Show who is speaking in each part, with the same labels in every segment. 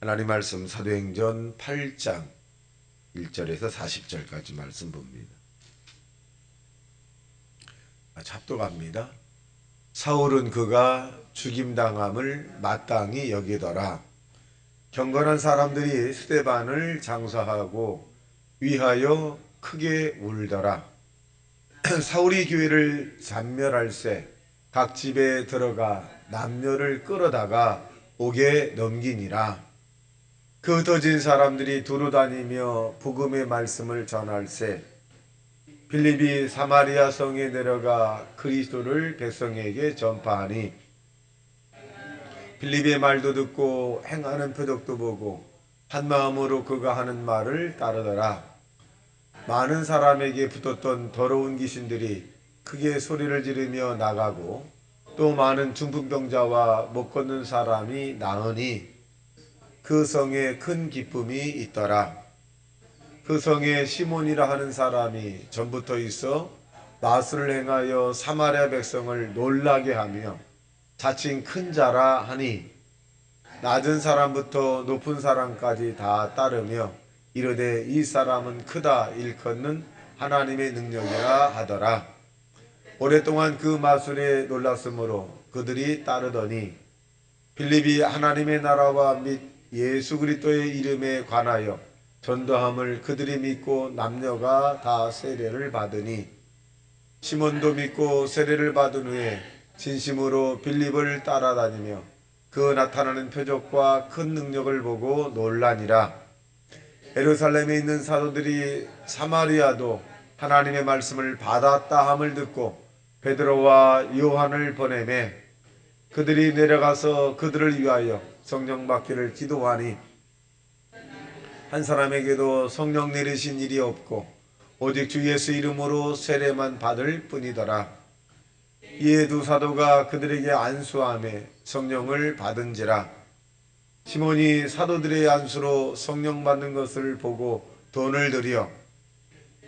Speaker 1: 하나님 말씀 사도행전 8장 1절에서 40절까지 말씀 봅니다. 잡독합니다. 사울은 그가 죽임당함을 마땅히 여기더라. 경건한 사람들이 스데반을 장사하고 위하여 크게 울더라. 사울이 교회를 잔멸할세 각 집에 들어가 남녀를 끌어다가 옥에 넘기니라. 그 흩어진 사람들이 두루 다니며 복음의 말씀을 전할세 빌립이 사마리아 성에 내려가 그리스도를 백성에게 전파하니 빌립의 말도 듣고 행하는 표적도 보고 한 마음으로 그가 하는 말을 따르더라. 많은 사람에게 붙었던 더러운 귀신들이 크게 소리를 지르며 나가고 또 많은 중풍병자와 못 걷는 사람이 나으니 그 성에 큰 기쁨이 있더라. 그 성에 시몬이라 하는 사람이 전부터 있어 마술을 행하여 사마리아 백성을 놀라게 하며 자칭 큰 자라 하니 낮은 사람부터 높은 사람까지 다 따르며 이르되 이 사람은 크다 일컫는 하나님의 능력이라 하더라. 오랫동안 그 마술에 놀랐으므로 그들이 따르더니 빌립이 하나님의 나라와 및 예수 그리스도의 이름에 관하여 전도함을 그들이 믿고 남녀가 다 세례를 받으니 시몬도 믿고 세례를 받은 후에 진심으로 빌립을 따라다니며 그 나타나는 표적과 큰 능력을 보고 놀라니라. 예루살렘에 있는 사도들이 사마리아도 하나님의 말씀을 받았다 함을 듣고 베드로와 요한을 보내매 그들이 내려가서 그들을 위하여 성령 받기를 기도하니 한 사람에게도 성령 내리신 일이 없고 오직 주 예수 이름으로 세례만 받을 뿐이더라. 이에 두 사도가 그들에게 안수하며 성령을 받은지라. 시몬이 사도들의 안수로 성령 받는 것을 보고 돈을 들여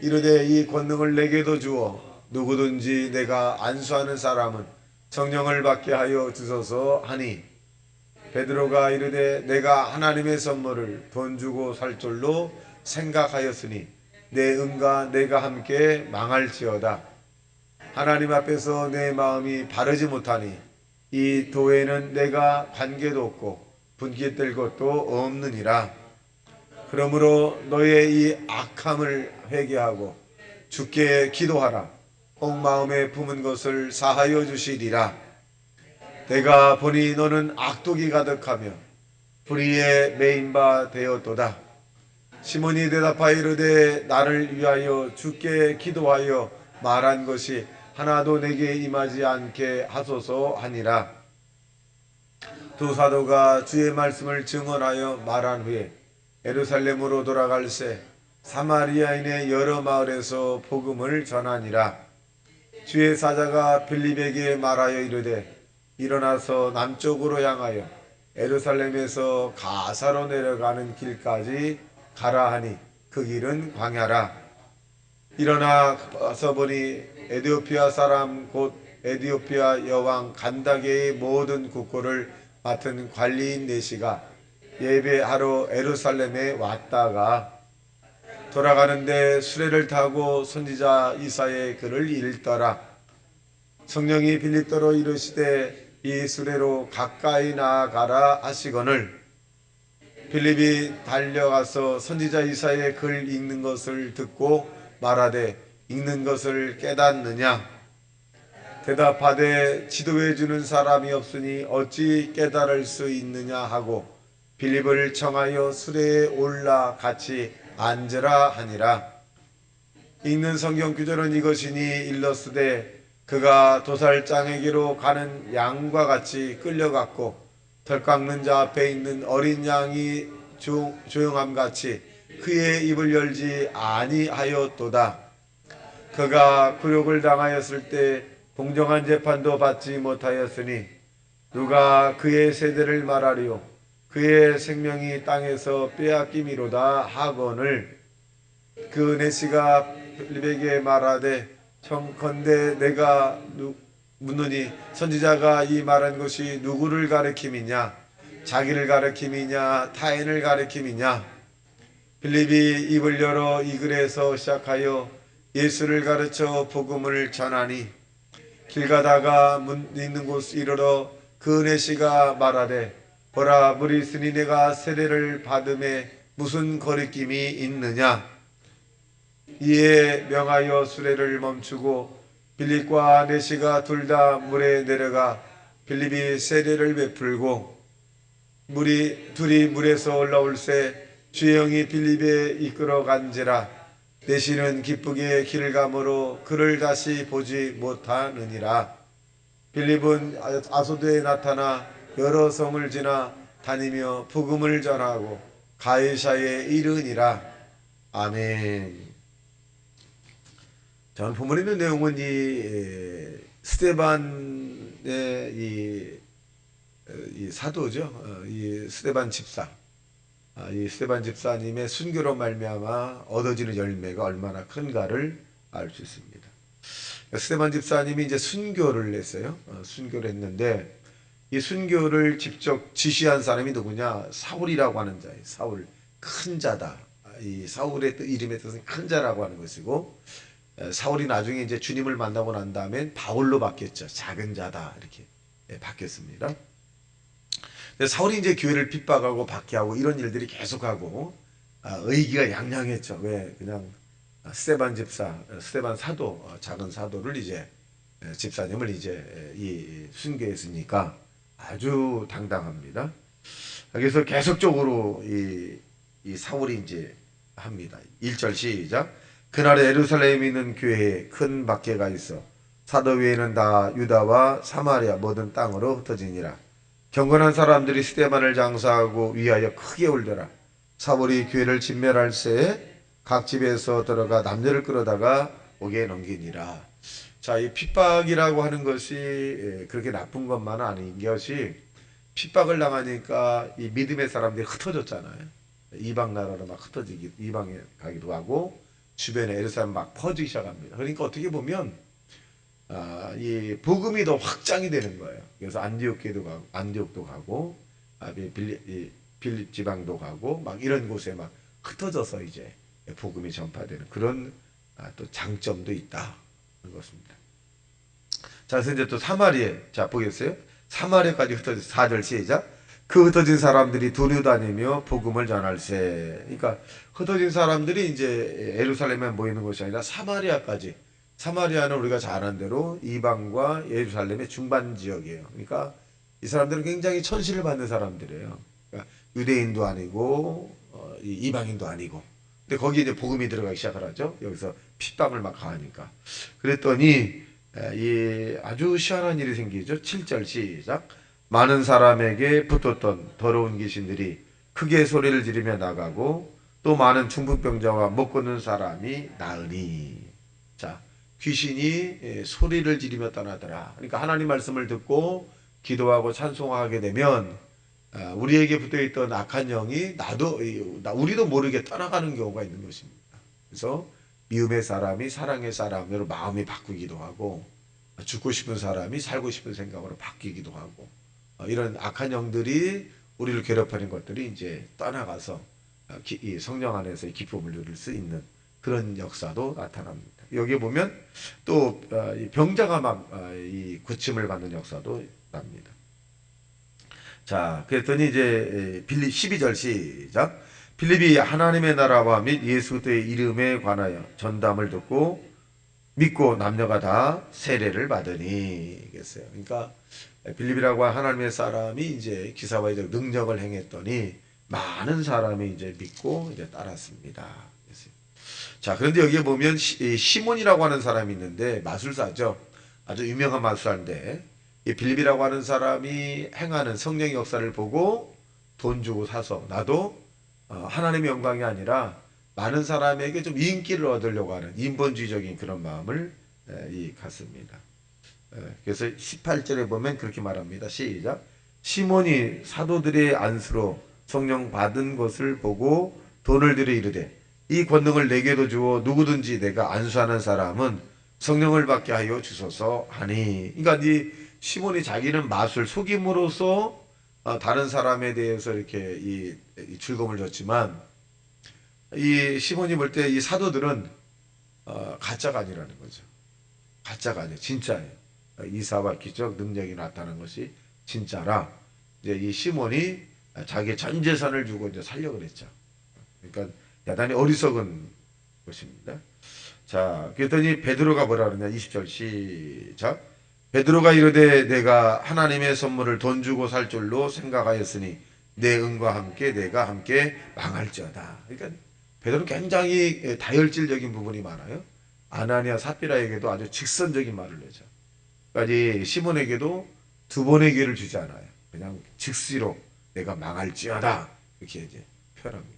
Speaker 1: 이르되 이 권능을 내게도 주어 누구든지 내가 안수하는 사람은 성령을 받게 하여 주소서 하니 베드로가 이르되 내가 하나님의 선물을 돈 주고 살 줄로 생각하였으니 내 은과 내가 함께 망할지어다. 하나님 앞에서 내 마음이 바르지 못하니 이 도에는 내가 관계도 없고 분깃될 것도 없느니라. 그러므로 너의 이 악함을 회개하고 주께 기도하라. 온 마음에 품은 것을 사하여 주시리라. 내가 보니 너는 악독이 가득하며 불의에 매인 바 되었도다. 시몬이 대답하여 이르되 나를 위하여 주께 기도하여 말한 것이 하나도 내게 임하지 않게 하소서 하니라. 두 사도가 주의 말씀을 증언하여 말한 후에 예루살렘으로 돌아갈새 사마리아인의 여러 마을에서 복음을 전하니라. 주의 사자가 빌립에게 말하여 이르되 일어나서 남쪽으로 향하여 예루살렘에서 가사로 내려가는 길까지 가라 하니 그 길은 광야라. 일어나 가서 보니 에디오피아 사람 곧 에디오피아 여왕 간다게의 모든 국고를 맡은 관리인 네시가 예배하러 예루살렘에 왔다가 돌아가는데 수레를 타고 선지자 이사야의 글을 읽더라. 성령이 빌립더러 이르시되 이 수레로 가까이 나아가라 하시거늘 빌립이 달려가서 선지자 이사야의 글 읽는 것을 듣고 말하되 읽는 것을 깨닫느냐? 대답하되 지도해 주는 사람이 없으니 어찌 깨달을 수 있느냐 하고 빌립을 청하여 수레에 올라 같이 앉으라 하니라. 읽는 성경 구절은 이것이니 일러스되 그가 도살장에게로 가는 양과 같이 끌려갔고 털 깎는 자 앞에 있는 어린 양이 조용함같이 그의 입을 열지 아니하였도다. 그가 굴욕을 당하였을 때 공정한 재판도 받지 못하였으니 누가 그의 세대를 말하리요 그의 생명이 땅에서 빼앗김이로다 하거늘 그 네시가 빌립에게 말하되 청컨대 내가 묻느니 선지자가 이 말한 것이 누구를 가리킴이냐? 자기를 가리킴이냐 타인을 가리킴이냐. 빌립이 입을 열어 이 글에서 시작하여 예수를 가르쳐 복음을 전하니 길 가다가 문 있는 곳 이르러 그 내시가 말하되 보라 물이 있으니 내가 세례를 받음에 무슨 거리낌이 있느냐. 이에 명하여 수레를 멈추고 빌립과 내시가 둘 다 물에 내려가 빌립이 세례를 베풀고 둘이 물에서 올라올새 주의 영이 빌립에 이끌어 간지라. 내시는 기쁘게 길을 가므로 그를 다시 보지 못하느니라. 빌립은 아소도에 나타나 여러 성을 지나 다니며 복음을 전하고 가이사에 이르니라. 아멘. 저는 본문에 있는 내용은 이 스데반의 이 사도죠. 이 스데반 집사. 이 스데반 집사님의 순교로 말미암아 얻어지는 열매가 얼마나 큰가를 알 수 있습니다. 스데반 집사님이 이제 순교를 했어요. 순교를 했는데 이 순교를 직접 지시한 사람이 누구냐? 사울이라고 하는 자예요. 사울, 큰 자다. 이 사울의 이름의 뜻은 큰 자라고 하는 것이고, 사울이 나중에 이제 주님을 만나고 난 다음에 바울로 바뀌었죠. 작은 자다 이렇게 바뀌었습니다. 사울이 이제 교회를 핍박하고 박해하고 이런 일들이 계속하고 의기가 양양했죠. 왜? 그냥 스데반 집사, 스데반 사도, 작은 사도를 이제 집사님을 이제 이 순교했으니까 아주 당당합니다. 그래서 계속적으로 이 사울이 이제 합니다. 1절 시작. 그날에 예루살렘에 있는 교회에 큰 박해가 있어 사도 외에는 다 유다와 사마리아 모든 땅으로 흩어지니라. 경건한 사람들이 스데반을 장사하고 위하여 크게 울더라. 사울이 교회를 진멸할 새에 각 집에서 들어가 남녀를 끌어다가 옥에 넘기니라. 자, 이 핍박이라고 하는 것이 그렇게 나쁜 것만은 아닌 것이, 핍박을 당하니까 이 믿음의 사람들이 흩어졌잖아요. 이방 나라로 막 이방에 가기도 하고 주변에 예루살렘 막 퍼지기 시작합니다. 그러니까 어떻게 보면 이 복음이 더 확장이 되는 거예요. 그래서 안디옥도 가고 빌립 지방도 가고 막 이런 곳에 막 흩어져서 이제 복음이 전파되는 그런 또 장점도 있다 그런 것입니다. 자, 그래서 이제 또 사마리아, 자 보겠어요? 사마리아까지 흩어져 4절 시작. 그 흩어진 사람들이 두루 다니며 복음을 전할세. 그러니까 흩어진 사람들이 이제 예루살렘에 모이는 것이 아니라 사마리아까지. 사마리아는 우리가 잘 아는 대로 이방과 예루살렘의 중반 지역이에요. 그러니까 이 사람들은 굉장히 천시를 받는 사람들이에요. 그러니까 유대인도 아니고 이방인도 아니고. 근데 거기에 이제 복음이 들어가기 시작을 하죠. 여기서 핍박을 막 가하니까. 그랬더니 이 아주 희한한 일이 생기죠. 7절 시작. 많은 사람에게 붙었던 더러운 귀신들이 크게 소리를 지르며 나가고 또 많은 중풍병자와 못 걷는 사람이 나으니. 자, 귀신이 소리를 지르며 떠나더라. 그러니까 하나님 말씀을 듣고 기도하고 찬송하게 되면 우리에게 붙어있던 악한 영이 우리도 모르게 떠나가는 경우가 있는 것입니다. 그래서 미움의 사람이 사랑의 사람으로 마음이 바뀌기도 하고, 죽고 싶은 사람이 살고 싶은 생각으로 바뀌기도 하고, 이런 악한 영들이 우리를 괴롭히는 것들이 이제 떠나가서 이 성령 안에서의 기쁨을 누릴 수 있는 그런 역사도 나타납니다. 여기 보면 또 병자가 막 이 고침을 받는 역사도 납니다. 자, 그랬더니 이제 빌립 12절 시작. 빌립이 하나님의 나라와 및 예수 그리스도의 이름에 관하여 전담을 듣고 믿고 남녀가 다 세례를 받으니. 그랬어요. 그러니까 빌립이라고 하나님의 사람이 이제 기사와의 능력을 행했더니 많은 사람이 이제 믿고 이제 따랐습니다. 그랬어요. 자, 그런데 여기에 보면 시몬이라고 하는 사람이 있는데 마술사죠. 아주 유명한 마술사인데 이 빌립이라고 하는 사람이 행하는 성령의 역사를 보고 돈 주고 사서 나도 하나님의 영광이 아니라 많은 사람에게 좀 인기를 얻으려고 하는 인본주의적인 그런 마음을 갖습니다. 그래서 18절에 보면 그렇게 말합니다. 시작. 시몬이 사도들의 안수로 성령 받은 것을 보고 돈을 들여 이르되 이 권능을 내게도 주어 누구든지 내가 안수하는 사람은 성령을 받게 하여 주소서 하니. 그러니까 이 시몬이 자기는 마술 속임으로써 다른 사람에 대해서 이렇게 이 즐거움을 줬지만 이 시몬이 볼 때 이 사도들은 가짜가 아니라는 거죠. 가짜가 아니에요. 진짜예요. 이사와 기적 능력이 나타난 것이 진짜라. 이제 이 시몬이 자기의 전 재산을 주고 이제 살려고 그랬죠. 그러니까 대단히 어리석은 것입니다. 자, 그랬더니 베드로가 뭐라 그러냐? 20절 시작. 베드로가 이르되 내가 하나님의 선물을 돈 주고 살 줄로 생각하였으니 내 은과 함께 내가 함께 망할지어다. 그러니까 베드로는 굉장히 다혈질적인 부분이 많아요. 아나니아 삽비라에게도 아주 직선적인 말을 내죠. 그러니까 이 시몬에게도 두 번의 기회를 주지 않아요. 그냥 즉시로 내가 망할지어다 이렇게 이제 표현합니다.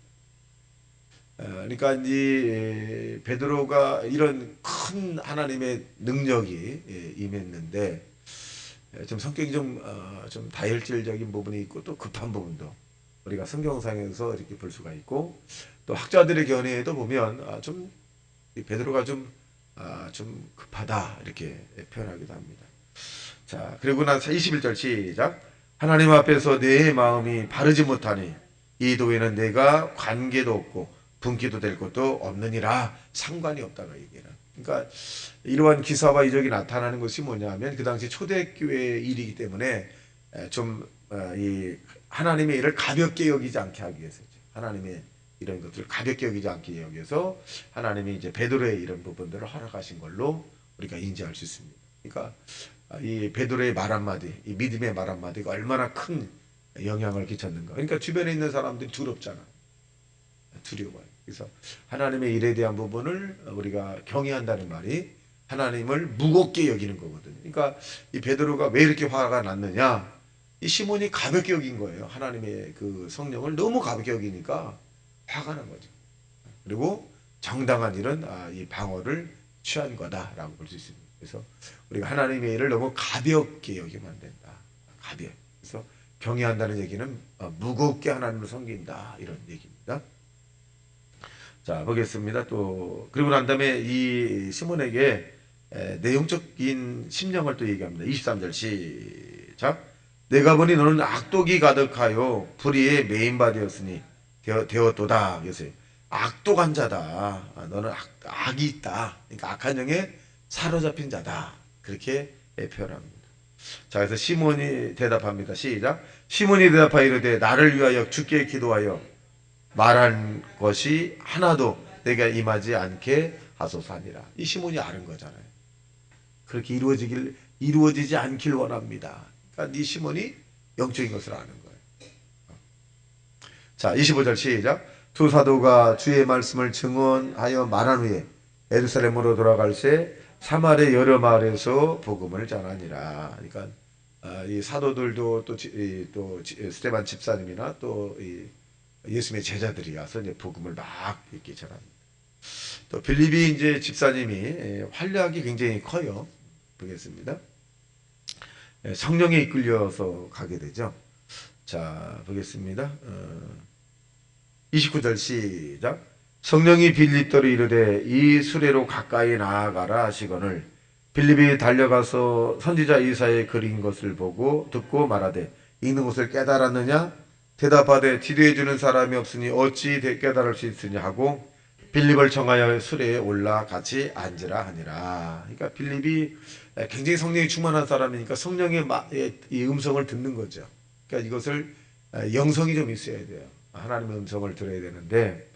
Speaker 1: 그러니까 이 베드로가 이런 큰 하나님의 능력이 임했는데 좀 성격이 좀 다혈질적인 부분이 있고 또 급한 부분도 우리가 성경상에서 이렇게 볼 수가 있고 또 학자들의 견해에도 보면 좀 베드로가 좀 급하다 이렇게 표현하기도 합니다. 자, 그리고 나서 21절 시작. 하나님 앞에서 내 마음이 바르지 못하니 이 도에는 내가 관계도 없고 분기도 될 것도 없느니라. 상관이 없다고 얘기해요. 그러니까 이러한 기사와 이적이 나타나는 것이 뭐냐면 그 당시 초대교회의 일이기 때문에 좀 이 하나님의 일을 가볍게 여기지 않게 하기 위해서죠. 하나님의 이런 것들을 가볍게 여기지 않게 여기서 하나님이 이제 베드로의 이런 부분들을 허락하신 걸로 우리가 인지할 수 있습니다. 그러니까 이 베드로의 말 한마디, 이 믿음의 말 한마디가 얼마나 큰 영향을 끼쳤는가. 그러니까 주변에 있는 사람들이 두렵잖아. 두려워요. 그래서 하나님의 일에 대한 부분을 우리가 경외한다는 말이 하나님을 무겁게 여기는 거거든요. 그러니까 이 베드로가 왜 이렇게 화가 났느냐? 이 시몬이 가볍게 여긴 거예요. 하나님의 그 성령을 너무 가볍게 여기니까 화가 난 거죠. 그리고 정당한 일은 이 방어를 취한 거다라고 볼 수 있습니다. 그래서 우리가 하나님의 일을 너무 가볍게 여기면 안 된다. 가볍게. 그래서 경외한다는 얘기는 무겁게 하나님을 섬긴다 이런 얘기입니다. 자, 보겠습니다. 또 그리고 난 다음에 이 시몬에게 내용적인 심령을 또 얘기합니다. 23절 시작. 내가 보니 너는 악독이 가득하여 불의에 메인바 되었도다. 그래서 악독한 자다. 너는 악이 있다. 그러니까 악한 영에 사로잡힌 자다. 그렇게 표현합니다. 자, 그래서 시몬이 대답합니다. 시작. 시몬이 대답하여 이르되 나를 위하여 주께 기도하여 말한 것이 하나도 내가 임하지 않게 하소서 하니라. 이 시몬이 아는 거잖아요. 그렇게 이루어지지 않길 원합니다. 그러니까 이 시몬이 영적인 것을 아는 거예요. 자, 25절 시작. 두 사도가 주의 말씀을 증언하여 말한 후에 예루살렘으로 돌아갈새 사마리아 여러 마을에서 복음을 전하니라. 그러니까 이 사도들도 또 스데반 집사님이나 또 예수님의 제자들이 와서 이제 복음을 막 이렇게 전합니다. 또 빌립이 이제 집사님이 활약이 굉장히 커요. 보겠습니다. 성령에 이끌려서 가게 되죠. 자, 보겠습니다. 29절 시작. 성령이 빌립더로 이르되 이 수레로 가까이 나아가라 하시거늘 빌립이 달려가서 선지자 이사야의 그린 것을 보고 듣고 말하되 읽는 것을 깨달았느냐? 대답하되 디도해 주는 사람이 없으니 어찌 깨달을 수 있으냐 하고 빌립을 청하여 수레에 올라 같이 앉으라 하니라. 그러니까 빌립이 굉장히 성령이 충만한 사람이니까 성령의 이 음성을 듣는 거죠. 그러니까 이것을 영성이 좀 있어야 돼요. 하나님의 음성을 들어야 되는데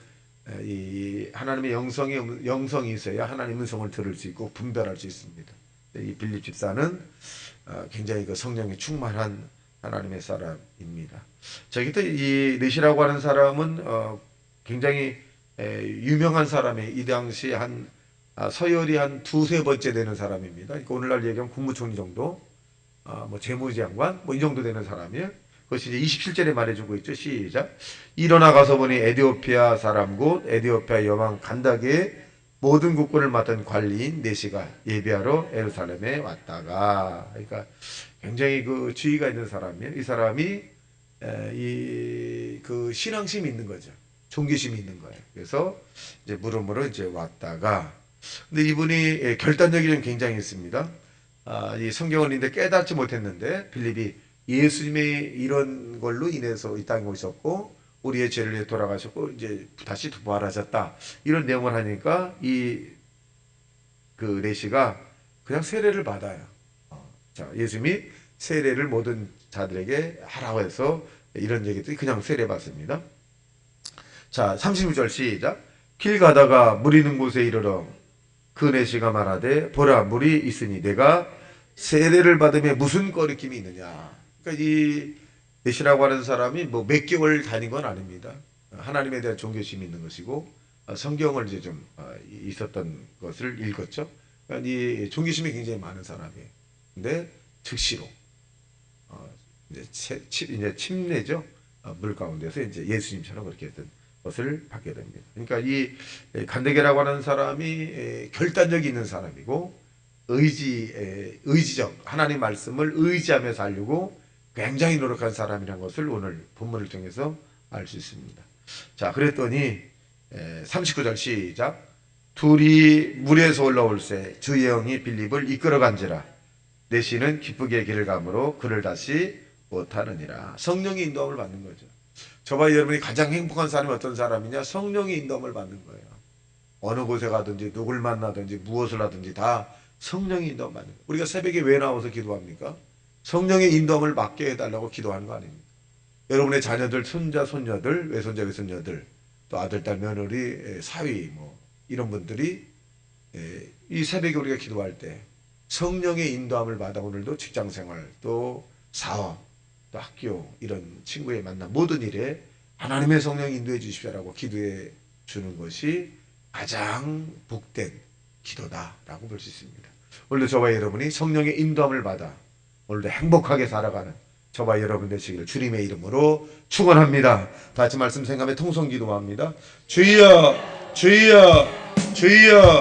Speaker 1: 이 하나님의 영성이 있어야 하나님의 음성을 들을 수 있고 분별할 수 있습니다. 이 빌립 집사는 굉장히 그 성령이 충만한 하나님의 사람입니다. 자, 이 넷이라고 하는 사람은 굉장히 유명한 사람이 이 당시 한 서열이 한 두세 번째 되는 사람입니다. 그러니까 오늘날 얘기하면 국무총리 정도, 뭐 재무장관 뭐 이 정도 되는 사람이에요. 그것이 이제 27절에 말해주고 있죠. 시작. 일어나 가서 보니 에디오피아 사람 곧 에디오피아 여왕 간다게의 모든 국군을 맡은 관리인 네시가 예비하러 예루살렘에 왔다가, 그러니까 굉장히 그 지위가 있는 사람이에요. 이 사람이 그 신앙심이 있는 거죠. 종교심이 있는 거예요. 그래서 이제 물음으로 이제 왔다가, 근데 이분이 결단력이 좀 굉장히 있습니다. 이 성경을 읽는데 깨닫지 못했는데 빌립이 예수님의 이런 걸로 인해서 이 땅에 오셨고 우리의 죄를 위해 돌아가셨고 이제 다시 부활하셨다 이런 내용을 하니까 이 그 레시가 그냥 세례를 받아요. 자, 예수님이 세례를 모든 자들에게 하라고 해서 이런 얘기들이 그냥 세례 받습니다. 자, 36절 시작. 길 가다가 물 있는 곳에 이르러 그 내시가 말하되 보라 물이 있으니 내가 세례를 받으며 무슨 거리낌이 있느냐. 그러니까 이 내시라고 하는 사람이 뭐 몇 개월 다닌 건 아닙니다. 하나님에 대한 존경심이 있는 것이고 성경을 이제 좀 있었던 것을 읽었죠. 그러니까 이 존경심이 굉장히 많은 사람이에요. 근데 즉시로 이제 침례죠. 물 가운데서 이제 예수님처럼 그렇게 했던 것을 받게 됩니다. 그러니까 이 간데게라고 하는 사람이 결단력이 있는 사람이고 의지적 하나님 말씀을 의지하며 살려고 굉장히 노력한 사람이라는 것을 오늘 본문을 통해서 알 수 있습니다. 자, 그랬더니 39절 시작. 둘이 물에서 올라올새 주의 영이 빌립을 이끌어간지라 내시는 기쁘게 길을 가므로 그를 다시 못하느니라. 성령의 인도함을 받는 거죠. 저와 여러분이 가장 행복한 사람이 어떤 사람이냐? 성령의 인도함을 받는 거예요. 어느 곳에 가든지 누굴 만나든지 무엇을 하든지 다 성령의 인도함을 받는 거예요. 우리가 새벽에 왜 나와서 기도합니까? 성령의 인도함을 받게 해달라고 기도하는 거 아닙니까? 여러분의 자녀들, 손자, 손녀들, 외손자, 외손녀들, 또 아들, 딸, 며느리, 사위 뭐 이런 분들이 이 새벽에 우리가 기도할 때 성령의 인도함을 받아 오늘도 직장생활, 또 사업, 또 학교 이런 친구의 만남 모든 일에 하나님의 성령이 인도해 주십시오라고 기도해 주는 것이 가장 복된 기도다라고 볼 수 있습니다. 오늘도 저와 여러분이 성령의 인도함을 받아 오늘도 행복하게 살아가는 저와 여러분 되시기를 주님의 이름으로 축원합니다. 다 같이 말씀 생각하며 통성 기도합니다. 주여 주여 주여